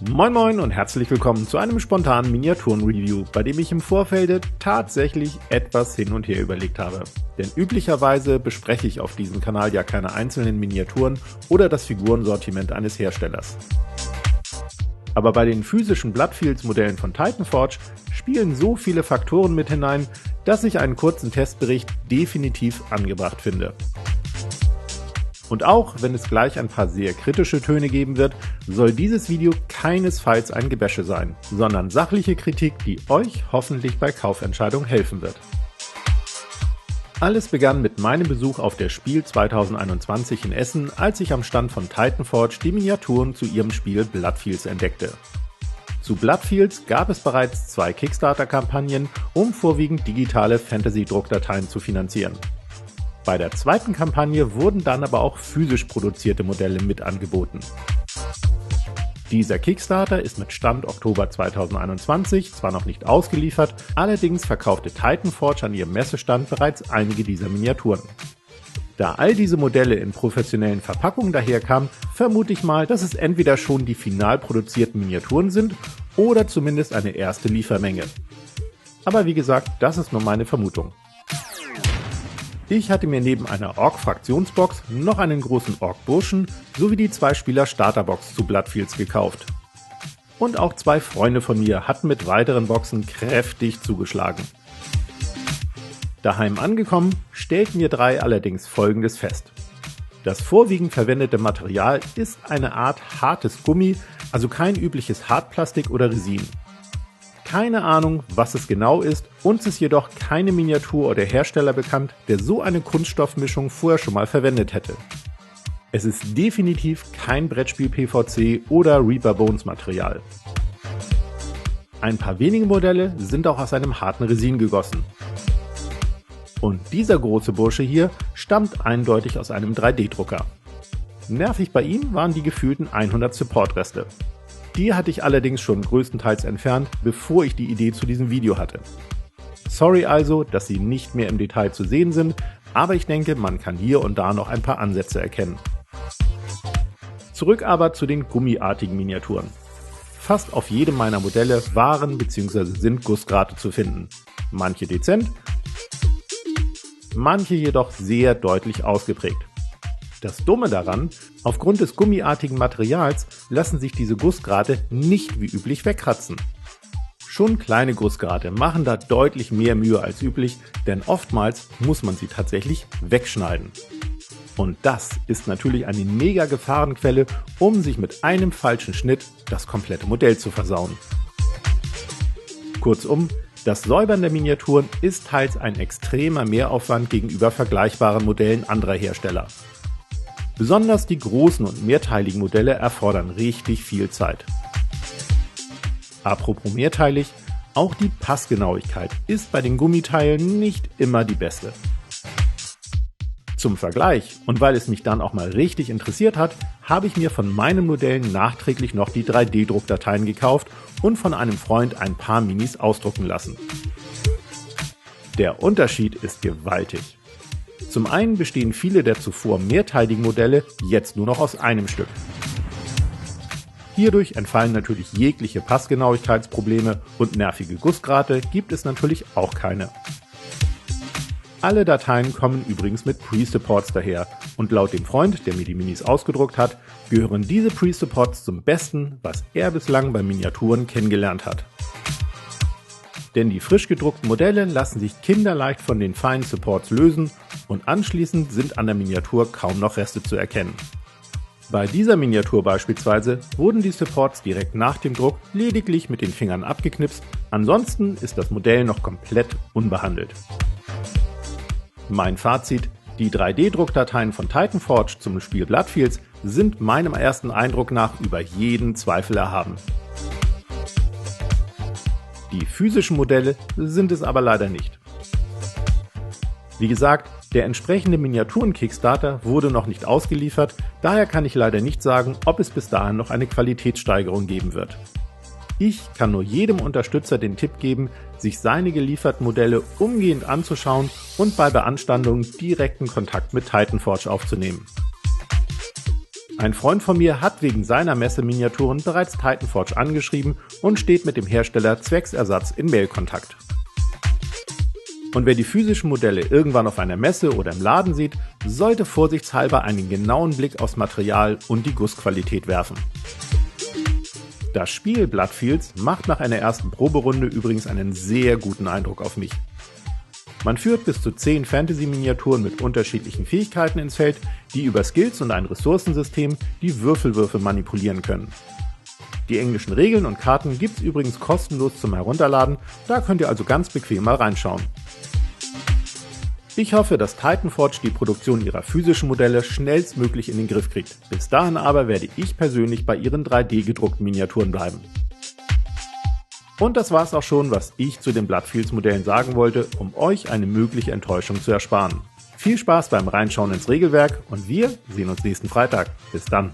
Moin Moin und herzlich willkommen zu einem spontanen Miniaturen-Review, bei dem ich im Vorfeld tatsächlich etwas hin und her überlegt habe. Denn üblicherweise bespreche ich auf diesem Kanal ja keine einzelnen Miniaturen oder das Figurensortiment eines Herstellers. Aber bei den physischen Bloodfields-Modellen von Titanforge spielen so viele Faktoren mit hinein, dass ich einen kurzen Testbericht definitiv angebracht finde. Und auch wenn es gleich ein paar sehr kritische Töne geben wird, soll dieses Video keinesfalls ein Gebäsche sein, sondern sachliche Kritik, die euch hoffentlich bei Kaufentscheidungen helfen wird. Alles begann mit meinem Besuch auf der Spiel 2021 in Essen, als ich am Stand von Titanforge die Miniaturen zu ihrem Spiel Bloodfields entdeckte. Zu Bloodfields gab es bereits 2 Kickstarter-Kampagnen, um vorwiegend digitale Fantasy-Druckdateien zu finanzieren. Bei der zweiten Kampagne wurden dann aber auch physisch produzierte Modelle mit angeboten. Dieser Kickstarter ist mit Stand Oktober 2021 zwar noch nicht ausgeliefert, allerdings verkaufte Titanforge an ihrem Messestand bereits einige dieser Miniaturen. Da all diese Modelle in professionellen Verpackungen daherkamen, vermute ich mal, dass es entweder schon die final produzierten Miniaturen sind oder zumindest eine erste Liefermenge. Aber wie gesagt, das ist nur meine Vermutung. Ich hatte mir neben einer Ork-Fraktionsbox noch einen großen Ork-Burschen sowie die 2-Spieler-Starterbox zu Bloodfields gekauft. Und auch 2 Freunde von mir hatten mit weiteren Boxen kräftig zugeschlagen. Daheim angekommen, stellten wir 3 allerdings Folgendes fest. Das vorwiegend verwendete Material ist eine Art hartes Gummi, also kein übliches Hartplastik oder Resin. Keine Ahnung, was es genau ist, uns ist jedoch keine Miniatur oder Hersteller bekannt, der so eine Kunststoffmischung vorher schon mal verwendet hätte. Es ist definitiv kein Brettspiel-PVC oder Reaper Bones Material. Ein paar wenige Modelle sind auch aus einem harten Resin gegossen. Und dieser große Bursche hier stammt eindeutig aus einem 3D-Drucker. Nervig bei ihm waren die gefühlten 100 Support-Reste. Die hatte ich allerdings schon größtenteils entfernt, bevor ich die Idee zu diesem Video hatte. Sorry also, dass sie nicht mehr im Detail zu sehen sind, aber ich denke, man kann hier und da noch ein paar Ansätze erkennen. Zurück aber zu den gummiartigen Miniaturen. Fast auf jedem meiner Modelle waren bzw. sind Gussgrate zu finden. Manche dezent, manche jedoch sehr deutlich ausgeprägt. Das Dumme daran, aufgrund des gummiartigen Materials lassen sich diese Gussgrate nicht wie üblich wegkratzen. Schon kleine Gussgrate machen da deutlich mehr Mühe als üblich, denn oftmals muss man sie tatsächlich wegschneiden. Und das ist natürlich eine mega Gefahrenquelle, um sich mit einem falschen Schnitt das komplette Modell zu versauen. Kurzum, das Säubern der Miniaturen ist teils ein extremer Mehraufwand gegenüber vergleichbaren Modellen anderer Hersteller. Besonders die großen und mehrteiligen Modelle erfordern richtig viel Zeit. Apropos mehrteilig, auch die Passgenauigkeit ist bei den Gummiteilen nicht immer die beste. Zum Vergleich, und weil es mich dann auch mal richtig interessiert hat, habe ich mir von meinen Modellen nachträglich noch die 3D-Druckdateien gekauft und von einem Freund ein paar Minis ausdrucken lassen. Der Unterschied ist gewaltig. Zum einen bestehen viele der zuvor mehrteiligen Modelle jetzt nur noch aus einem Stück. Hierdurch entfallen natürlich jegliche Passgenauigkeitsprobleme und nervige Gussgrate gibt es natürlich auch keine. Alle Dateien kommen übrigens mit Pre-Supports daher und laut dem Freund, der mir die Minis ausgedruckt hat, gehören diese Pre-Supports zum Besten, was er bislang bei Miniaturen kennengelernt hat. Denn die frisch gedruckten Modelle lassen sich kinderleicht von den feinen Supports lösen und anschließend sind an der Miniatur kaum noch Reste zu erkennen. Bei dieser Miniatur beispielsweise wurden die Supports direkt nach dem Druck lediglich mit den Fingern abgeknipst, ansonsten ist das Modell noch komplett unbehandelt. Mein Fazit: Die 3D-Druckdateien von Titanforge zum Spiel Bloodfields sind meinem ersten Eindruck nach über jeden Zweifel erhaben. Die physischen Modelle sind es aber leider nicht. Wie gesagt, der entsprechende Miniaturen-Kickstarter wurde noch nicht ausgeliefert, daher kann ich leider nicht sagen, ob es bis dahin noch eine Qualitätssteigerung geben wird. Ich kann nur jedem Unterstützer den Tipp geben, sich seine gelieferten Modelle umgehend anzuschauen und bei Beanstandung direkten Kontakt mit Titanforge aufzunehmen. Ein Freund von mir hat wegen seiner Messeminiaturen bereits Titanforge angeschrieben und steht mit dem Hersteller zwecks Ersatz in Mailkontakt. Und wer die physischen Modelle irgendwann auf einer Messe oder im Laden sieht, sollte vorsichtshalber einen genauen Blick aufs Material und die Gussqualität werfen. Das Spiel Bloodfields macht nach einer ersten Proberunde übrigens einen sehr guten Eindruck auf mich. Man führt bis zu 10 Fantasy-Miniaturen mit unterschiedlichen Fähigkeiten ins Feld, die über Skills und ein Ressourcensystem die Würfelwürfe manipulieren können. Die englischen Regeln und Karten gibt's übrigens kostenlos zum Herunterladen, da könnt ihr also ganz bequem mal reinschauen. Ich hoffe, dass Titanforge die Produktion ihrer physischen Modelle schnellstmöglich in den Griff kriegt. Bis dahin aber werde ich persönlich bei ihren 3D-gedruckten Miniaturen bleiben. Und das war's auch schon, was ich zu den Bloodfields-Modellen sagen wollte, um euch eine mögliche Enttäuschung zu ersparen. Viel Spaß beim Reinschauen ins Regelwerk und wir sehen uns nächsten Freitag. Bis dann!